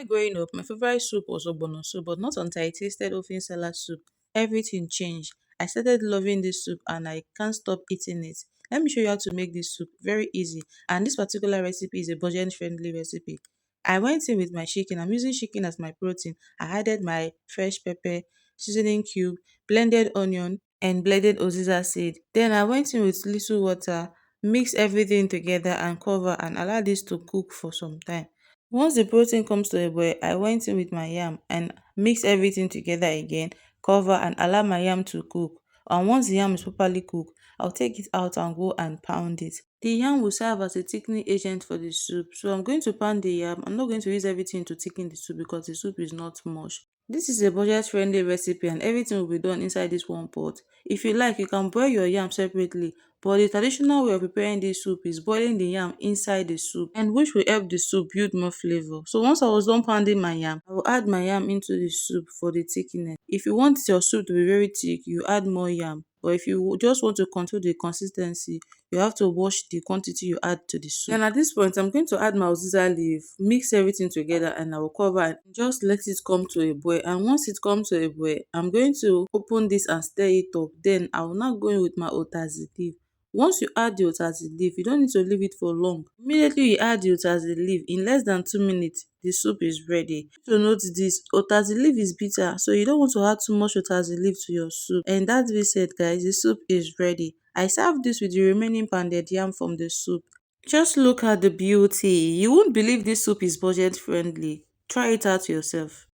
While growing up, my favorite soup was ogbono soup, but not until I tasted oven salad soup. Everything changed. I started loving this soup and I can't stop eating it. Let me show you how to make this soup. Very easy. And this particular recipe is a budget friendly recipe. I went in with my chicken. I'm using chicken as my protein. I added my fresh pepper, seasoning cube, blended onion, and blended oziza seed. Then I went in with little water, mix everything together and cover and allow this to cook for some time. Once the protein comes to a boil, I went in with my yam and mix everything together again, cover and allow my yam to cook. And once the yam is properly cooked, I'll take it out and go and pound it. The yam will serve as a thickening agent for the soup. So I'm going to pound the yam. I'm not going to use everything to thicken the soup because the soup is not much. This is a budget friendly recipe and everything will be done inside this one pot. If you like, you can boil your yam separately, but the traditional way of preparing this soup is boiling the yam inside the soup, and which will help the soup build more flavor. So once I was done pounding my yam, I will add my yam into the soup for the thickening. If you want your soup to be very thick, you add more yam. But if you just want to control the consistency, you have to watch the quantity you add to the soup. And at this point, I'm going to add my uziza leaf, mix everything together, and I will cover and just let it come to a boil. And once it comes to a boil, I'm going to open this and stir it up. Then I will now go in with my utazi leaf. Once you add the utazi leaf, you don't need to leave it for long. Immediately you add the utazi leaf, in less than 2 minutes, the soup is ready. To note this, utazi leaf is bitter, so you don't want to add too much utazi leaf to your soup. And that being said, guys, the soup is ready. I served this with the remaining pounded yam from the soup. Just look at the beauty. You won't believe this soup is budget friendly. Try it out yourself.